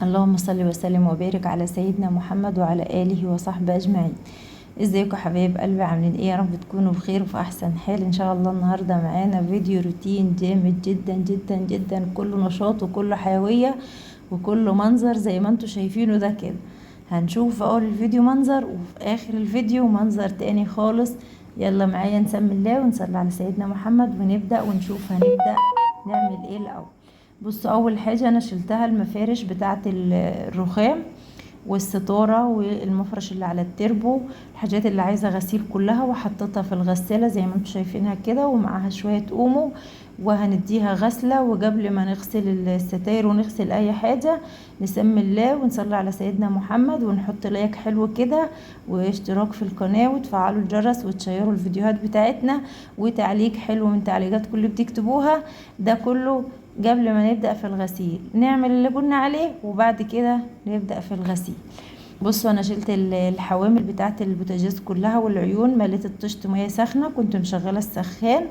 اللهم صل وسلم وبارك على سيدنا محمد وعلى آله وصحبه أجمعين. ازيكم حبايب قلبي؟ عاملين ايه؟ يا رب تكونوا بخير وفي احسن حال ان شاء الله. النهارده معانا فيديو روتين جامد جدا جدا جدا، كله نشاط وكله حيوية وكله منظر زي ما انتوا شايفينه ده كده. هنشوف في اول الفيديو منظر وفي اخر الفيديو منظر تاني خالص. يلا معايا نسمي الله ونصلي على سيدنا محمد ونبدأ ونشوف هنبدأ نعمل ايه الاول. بصوا، اول حاجة انا شلتها المفارش بتاعه الرخام والستارة والمفرش اللي على التربو، الحاجات اللي عايزة غسيل كلها، وحطيتها في الغسالة زي ما انتم شايفينها كده، ومعاها شوية اومو وهنديها غسلة. وقبل ما نغسل الستاير ونغسل اي حاجة نسمي الله ونصلي على سيدنا محمد ونحط لايك حلو كده واشتراك في القناة وتفعلوا الجرس وتشيروا الفيديوهات بتاعتنا وتعليق حلو من تعليقاتكم اللي بتكتبوها. ده كله قبل ما نبدأ في الغسيل نعمل اللي قلنا عليه وبعد كده نبدأ في الغسيل. بصوا، انا شلت الحوامل بتاعت البوتاجاز كلها والعيون، مليت الطشت ميه سخنه، كنت مشغله السخان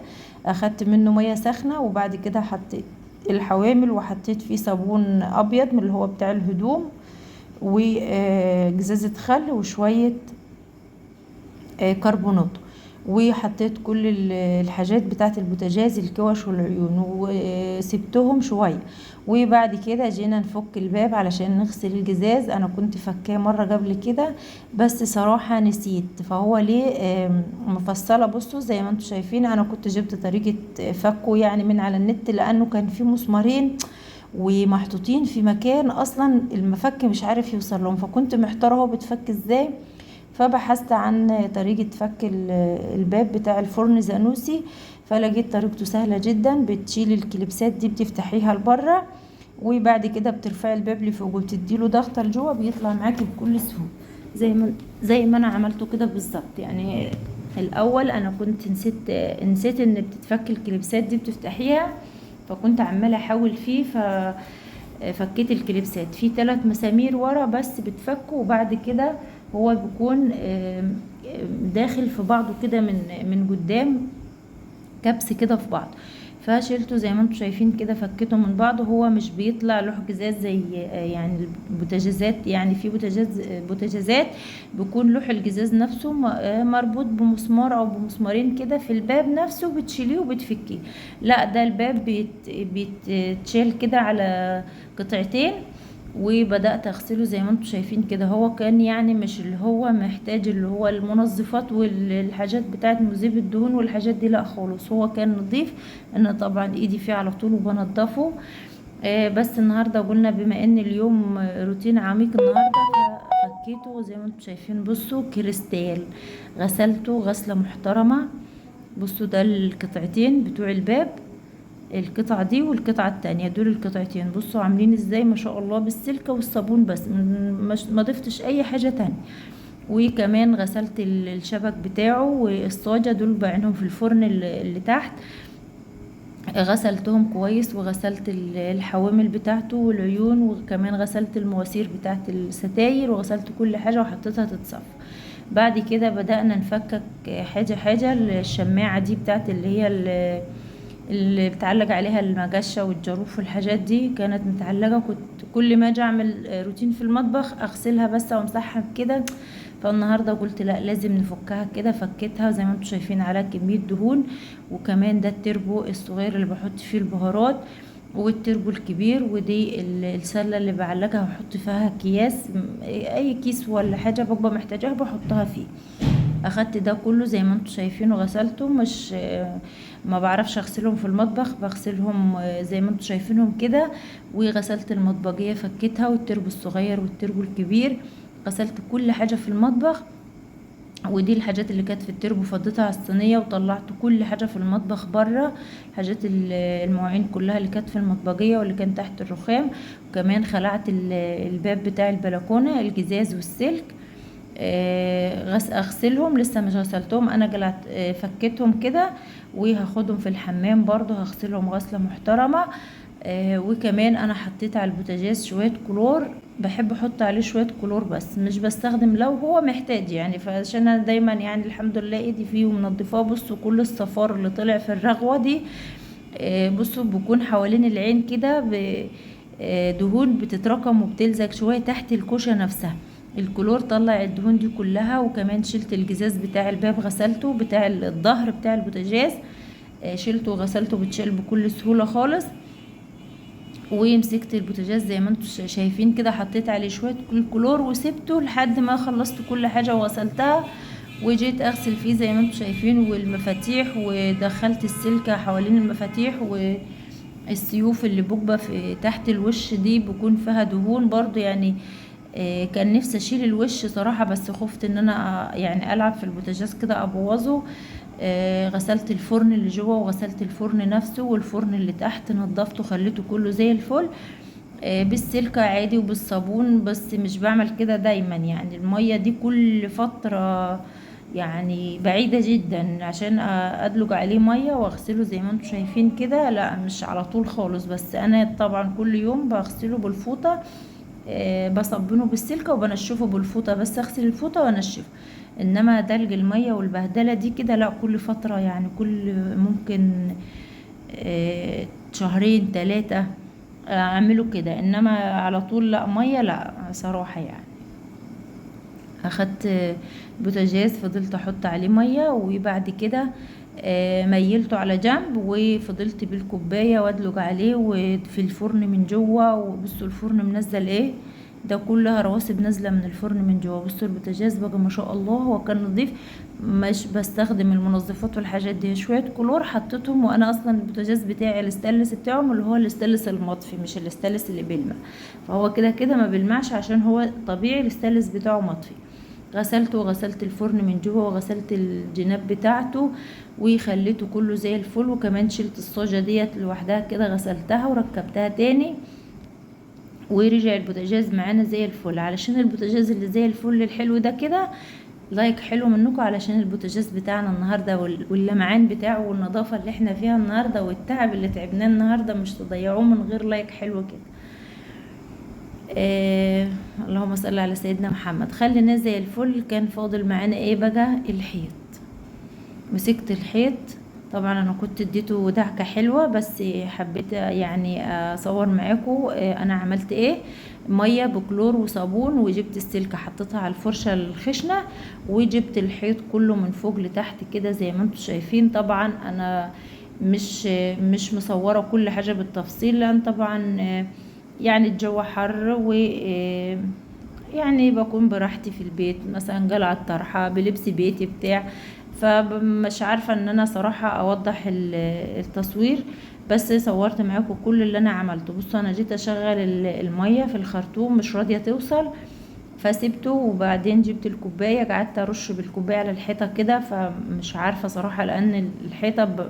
اخدت منه ميه سخنه، وبعد كده حطيت الحوامل وحطيت فيه صابون ابيض من اللي هو بتاع الهدوم وجزازه خل وشويه كربونات، وحطيت كل الحاجات بتاعت البوتاجاز الكوش والعيون وسبتهم شوية. وبعد كده جينا نفك الباب علشان نغسل الجزاز. انا كنت فكاه مرة قبل كده بس صراحة نسيت، فهو ليه مفصلة. بصوا زي ما انتم شايفين، انا كنت جبت طريقة فكه يعني من على النت، لانه كان فيه مسمارين ومحطوطين في مكان اصلا المفك مش عارف يوصل لهم، فكنت محتارة هو بتفك ازاي. فبحثت عن طريقة فك الباب بتاع الفرن زانوسي، فلقيت طريقته سهلة جدا. بتشيلي الكليبسات دي بتفتحيها لبره، وبعد كده بترفعي الباب لفوق وبتديله ضغطة لجوه، بيطلع معاكي بكل سهولة زي ما انا عملته كده بالظبط. يعني الاول انا كنت نسيت ان بتتفك الكليبسات دي بتفتحيها، فكنت عمالة احاول فيه. فكيت الكليبسات في 3 مسامير ورا بس بتفكوا، وبعد كده هو بيكون داخل في بعضه كده من قدام كبس كده في بعض. فشلته زي ما انتم شايفين كده، فكيته من بعضه. هو مش بيطلع له جزاز زي يعني البوتاجازات، يعني في بوتاجازات بيكون لوح الجزاز نفسه مربوط بمسمار او بمسمارين كده في الباب نفسه، بتشيليه وبتفكيه. لا، ده الباب بيتشيل كده على قطعتين، وبدأت اغسله زي ما انتم شايفين كده. هو كان يعني مش اللي هو محتاج اللي هو المنظفات والحاجات بتاعت مذيب الدهون والحاجات دي، لا خالص، هو كان نظيف. انا طبعا ايدي فيه على طول وبنضفه. بس النهارده قلنا بما ان اليوم روتين عميق النهارده، ففكيته زي ما انتم شايفين. بصوا، كريستال غسلته غسلة محترمة. بصوا، ده القطعتين بتوع الباب، القطعة دي والقطعة التانية، دول القطعتين. بصوا عاملين ازاي ما شاء الله، بالسلكة والصابون بس، ما ضفتش اي حاجة تانية. وكمان غسلت الشبك بتاعه والصاجة، دول بعينهم في الفرن اللي تحت، غسلتهم كويس. وغسلت الحوامل بتاعته والعيون، وكمان غسلت المواسير بتاعت الستاير، وغسلت كل حاجة وحطيتها تتصفى. بعد كده بدأنا نفكك حاجة حاجة. الشماعة دي بتاعت اللي بتعلق عليها المجشة والجاروف والحاجات دي كانت متعلقة، كنت كل ما اجي اعمل روتين في المطبخ اغسلها بس وامسحها كده. فالنهارده قلت لا، لازم نفكها كده. فكيتها زي ما انتم شايفين على كمية دهون. وكمان ده التربو الصغير اللي بحط فيه البهارات، والتربو الكبير، ودي السلة اللي بعلقها وحط فيها اكياس، اي كيس ولا حاجة ببقى محتاجاها بحطها فيه. اخدت ده كله زي ما انتم شايفين وغسلته. مش ما بعرفش اغسلهم في المطبخ، بغسلهم زي ما انتم شايفينهم كده. وغسلت المطبقية فكيتها، والتربو الصغير والتربو الكبير، غسلت كل حاجة في المطبخ. ودي الحاجات اللي كانت في التربو فضيتها على الصينية، وطلعت كل حاجة في المطبخ بره، حاجات المواعين كلها اللي كانت في المطبخية واللي كان تحت الرخام. وكمان خلعت الباب بتاع البلكونة، الجزاز والسلك، اغسلهم. لسه مش غسلتهم، انا جلعت فكيتهم كده، وهاخدهم في الحمام برضو هغسلهم غسلة محترمة. وكمان انا حطيت على البوتاجاز شوية كلور، بحب احط عليه شوية كلور بس مش بستخدم لو هو محتاج يعني، فعشان انا دايما يعني الحمد لله ايدي فيه ومنضفاه. بصوا كل الصفار اللي طلع في الرغوة دي، بصوا بيكون حوالين العين كده دهون بتتراكم وبتلزق شوية تحت الكوشة نفسها. الكلور طلع الدهون دي كلها. وكمان شلت الجزاز بتاع الباب، غسلته، بتاع الظهر بتاع البوتاجاز شلته وغسلته، بتشال بكل سهولة خالص. ومسكت البوتاجاز زي ما انتم شايفين كده، حطيت عليه شوية الكلور وسبته لحد ما خلصت كل حاجة وغسلتها. وجيت اغسل فيه زي ما انتم شايفين، والمفاتيح، ودخلت السلكة حوالين المفاتيح، والسيوف اللي بكبة في تحت الوش دي بيكون فيها دهون برضو يعني. كان نفسي اشيل الوش صراحة، بس خفت ان انا يعني العب في البوتاجاز كده ابوظه. غسلت الفرن اللي جوه، وغسلت الفرن نفسه، والفرن اللي تحت نضفته خليته كله زي الفل بالسلكة عادي وبالصابون. بس مش بعمل كده دايما، يعني المية دي كل فترة يعني بعيدة جدا عشان ادلج عليه مية واغسله زي ما انتم شايفين كده. لا مش على طول خالص، بس انا طبعا كل يوم بغسله بالفوطة. بصبنه بالسلكة وبنشفه بالفوطة، بس اغسل الفوطة وانشفه. انما دلج المية والبهدلة دي كده لا، كل فترة يعني، كل ممكن شهرين 3 اعمله كده. انما على طول لا، مية لا صراحة يعني. اخدت بوتاجاز، فضلت احط عليه مية، وبعد كده ميلته على جنب، وفضلت بالكوباية وادلج عليه وفي الفرن من جوه. وبصوا الفرن منزل ايه ده، كلها رواسب نازله من الفرن من جوه. بصوا البوتاجاز بقى ما شاء الله، هو كان نظيف. مش بستخدم المنظفات والحاجات دي، شويه كلور حطيتهم. وانا اصلا البوتاجاز بتاعي الاستانلس بتاعهم اللي هو الاستانلس المطفي، مش الاستانلس اللي بيلمع. فهو كده كده ما بيلمعش عشان هو طبيعي الاستانلس بتاعه مطفي. غسلته وغسلت الفرن من جوه وغسلت الجناب بتاعته وخليته كله زي الفل. وكمان شلت الصاجة ديت لوحدها كده، غسلتها وركبتها تاني، ورجع البوتاجاز معانا زي الفل. علشان البوتاجاز اللي زي الفل الحلو ده كده لايك حلو منكم، علشان البوتاجاز بتاعنا النهارده واللمعان بتاعه والنظافه اللي احنا فيها النهارده والتعب اللي تعبناه النهارده مش تضيعوه من غير لايك حلو كده. اللهم صل على سيدنا محمد. خلينا زي الفل. كان فاضل معانا ايه بقى؟ الحيط. مسكت الحيط، طبعا انا كنت اديته دعكة حلوة، بس حبيت يعني اصور معاكم انا عملت ايه. مية بكلور وصابون، وجبت السلكة حطيتها على الفرشة الخشنة، وجبت الحيط كله من فوق لتحت كده زي ما انتم شايفين. طبعا انا مش مصورة كل حاجة بالتفصيل، لان طبعا يعني الجو حر، و يعني بكون براحتي في البيت، مثلا جلعة الطرحة بلبس بيتي بتاع. فمش عارفة ان انا صراحة اوضح التصوير، بس صورت معاكم كل اللي انا عملته. بصوا انا جيت اشغل المية في الخرطوم مش راضية توصل، فسيبته. وبعدين جبت الكوباية قعدت ارش بالكوباية على الحيطة كده. فمش عارفة صراحة، لان الحيطة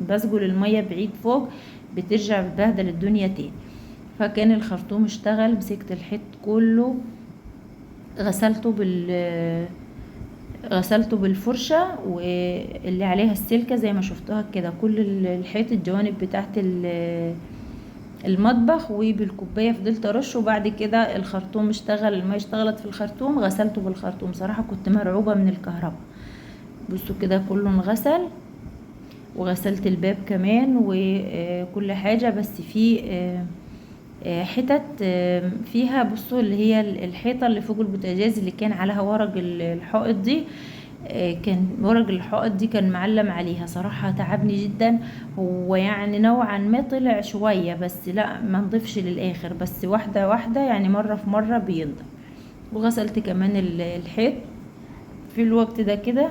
بسجل المية بعيد فوق بترجع بتبهدل الدنيا تاني. فكان الخرطوم اشتغل. مسكت الحيط كله غسلته بالفرشة واللي عليها السلكة زي ما شفتوها كده، كل الحيط الجوانب بتاعت المطبخ، وبالكوباية فضلت ارش. وبعد كده الخرطوم اشتغل، المية اشتغلت في الخرطوم، غسلته بالخرطوم. صراحة كنت مرعوبة من الكهرباء. بصوا كده كله انغسل، وغسلت الباب كمان وكل حاجة. بس في حتت فيها، بصوا اللي هي الحيطة اللي فوق البوتاجاز اللي كان عليها ورق الحائط دي، كان ورق الحائط دي كان معلم عليها. صراحة تعبني جدا. هو يعني نوعا ما طلع شوية، بس لا ما نضيفش للآخر، بس واحدة واحدة يعني، مرة في مرة بينضف. وغسلت كمان الحيط في الوقت ده كده.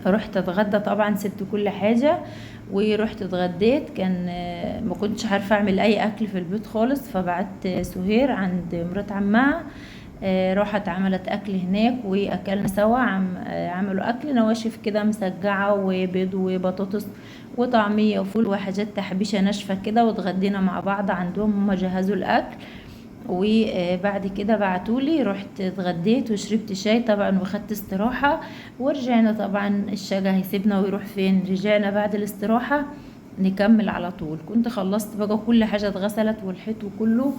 رحت اتغدى، طبعا سبت كل حاجة ورحت اتغديت. كان ما كنتش عارفه اعمل اي اكل في البيت خالص، فبعت سهير عند مرات عمها. راحت عملت اكل هناك واكلنا سوا. عملوا اكل نواشف كده مسجعه وبيض وبطاطس وطعميه وفول وحاجات تحبيشه ناشفه كده، واتغدينا مع بعض عندهم. هما جهزوا الاكل، وبعد كده بعتولي. رحت اتغديت وشربت شاي طبعا واخدت استراحة، ورجعنا. طبعا الشجع هيسيبنا ويروح فين؟ رجعنا بعد الاستراحة نكمل على طول. كنت خلصت بقى كل حاجة اتغسلت والحيط وكله.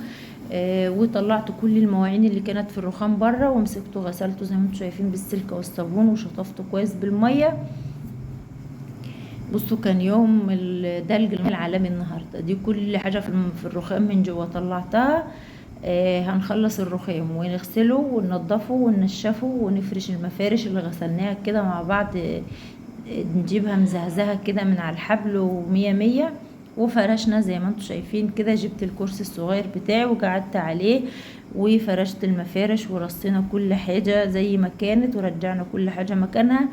وطلعت كل المواعين اللي كانت في الرخام بره، ومسكته غسلته زي ما انتم شايفين بالسلكة والصابون، وشطفته كويس بالمية بصوا كان يوم الدلج العالمي النهارده. دي كل حاجه في الرخام من جوه طلعتها. هنخلص الرخام ونغسله وننضفه وننشفه ونفرش المفارش اللي غسلناها كده مع بعض. نجيبها مزهزهه كده من على الحبل ومية مية، وفرشنا زي ما انتم شايفين كده. جبت الكرسي الصغير بتاعي وقعدت عليه وفرشت المفارش ورصينا كل حاجه زي ما كانت ورجعنا كل حاجه مكانها.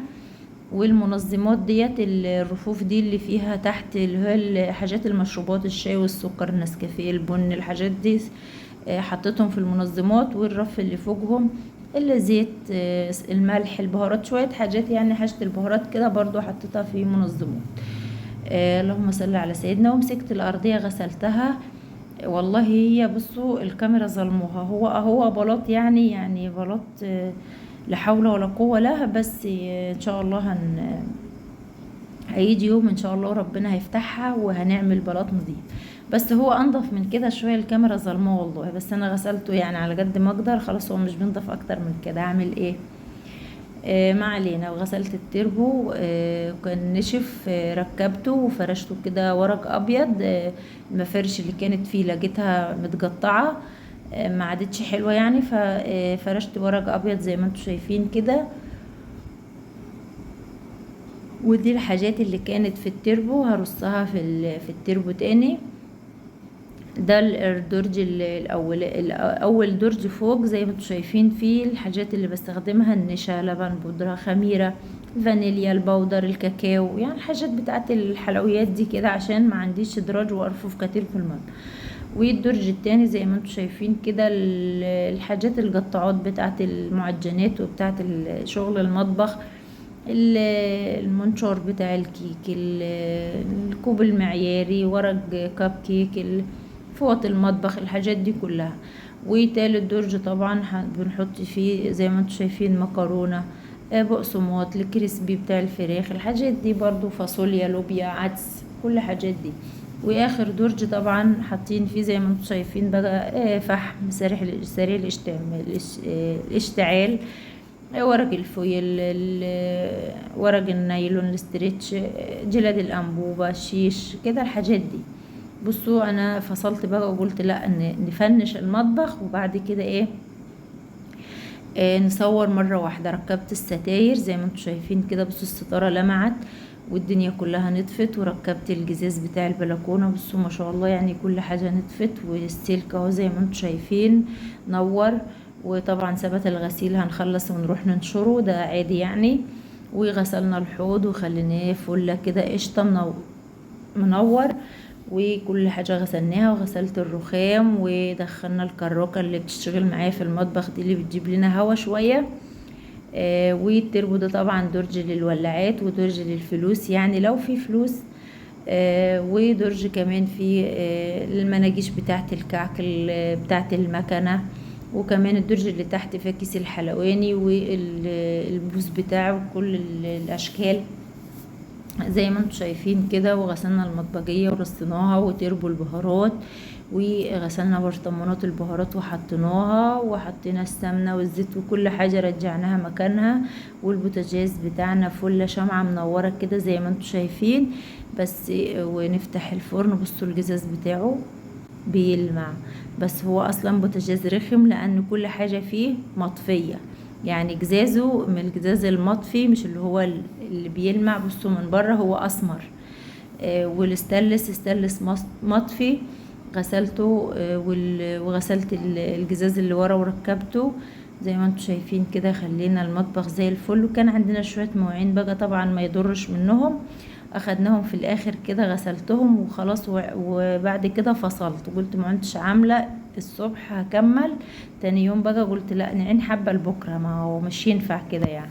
والمنظمات ديت الرفوف دي اللي فيها تحت اللي هي حاجات المشروبات، الشاي والسكر، النسكافيه، البن، الحاجات دي حطيتهم في المنظمات. والرف اللي فوقهم الزيت، الملح، البهارات، شوية حاجات يعني حاجة البهارات كده برضو حطيتها في منظمات. اللهم صل على سيدنا. ومسكت الأرضية غسلتها. والله هي بصوا الكاميرا ظلموها، هو بلاط يعني بلاط، لا حول ولا قوة لها. بس ان شاء الله هيجي يوم ان شاء الله ربنا هيفتحها وهنعمل بلاط نظيف. بس هو انضف من كده شويه، الكاميرا ظلمه والله. بس انا غسلته يعني على قد ما اقدر، خلاص هو مش بينضف اكتر من كده، اعمل ايه؟ ما علينا. وغسلت التربو، كان نشف، ركبته وفرشته كده ورق ابيض. المفارش اللي كانت فيه لقيتها متقطعه، ما عادتش حلوه يعني، ففرشت ورق ابيض زي ما انتم شايفين كده. ودي الحاجات اللي كانت في التربو هرصها في التربو تاني. ده الدرج اول درج فوق زي ما انتم شايفين فيه الحاجات اللي بستخدمها: النشا، لبن، بودرة، خميرة، فانيليا، البودر، الكاكاو، يعني الحاجات بتاعت الحلويات دي كده عشان ما عنديش درج وارفف كتير في المطبخ. والدرج التاني زي ما انتم شايفين كده الحاجات القطاعات بتاعت المعجنات وبتاعت شغل المطبخ، المنشور بتاع الكيك، الكوب المعياري، ورق كاب كيك، فوط المطبخ، الحاجات دي كلها. وتالت درج طبعا بنحط فيه زي ما انتم شايفين مكرونة، بقسماط، الكريسبي بتاع الفراخ، الحاجات دي برضو، فاصوليا، لوبيا، عدس، كل الحاجات دي. واخر درج طبعا حاطين فيه زي ما انتم شايفين بقى فحم سريع الاشتعال، ورق الفويل، ورق النايلون، الاسترتش، جلد الانبوبة، الشيش كده، الحاجات دي. بصوا انا فصلت بقى وقلت لا نفنش المطبخ وبعد كده ايه، نصور مرة واحدة. ركبت الستاير زي ما انتم شايفين كده. بصوا الستارة لمعت والدنيا كلها نطفت. وركبت الجزاز بتاع البلكونة. بصوا ما شاء الله يعني كل حاجة نطفت. والسلك اهو زي ما انتم شايفين نور. وطبعا ثبت الغسيل هنخلص ونروح ننشره، ده عادي يعني. وغسلنا الحوض وخليناه فله كده قشطة منور. وكل حاجة غسلناها. وغسلت الرخام ودخلنا الكراكة اللي بتشتغل معايا في المطبخ دي اللي بتجيب لنا هوا شوية. والتربو ده طبعا درج للولاعات ودرج للفلوس يعني لو في فلوس. ودرج كمان في المناجيش بتاعت الكعك بتاعت المكنة. وكمان الدرج اللي تحت فيه كيس الحلواني والبوز بتاعه كل الاشكال زي ما انتم شايفين كده. وغسلنا المطبقية ورصيناها وتربو البهارات. وغسلنا برطمانات البهارات وحطيناها وحطينا السمنة والزيت وكل حاجة رجعناها مكانها. والبوتاجاز بتاعنا فل شمعة منورة كده زي ما انتم شايفين. بس ونفتح الفرن. بصوا الجزاز بتاعه بيلمع، بس هو اصلا بوتاجاز رخم لان كل حاجة فيه مطفية، يعني جزازه من الجزاز المطفي مش اللي هو اللي بيلمع. بصوا من بره هو اسمر. استانلس مطفي. غسلته. وغسلت الجزاز اللي ورا وركبته زي ما انتم شايفين كده. خلينا المطبخ زي الفل. وكان عندنا شوية مواعين بقى طبعا ما يضرش منهم، اخدناهم في الاخر كده غسلتهم وخلاص. وبعد كده فصلت قلت ما كنتش عامله الصبح هكمل تاني يوم بقى. قلت لا نعين حبه لبكره، ما هو مش ينفع كده يعني.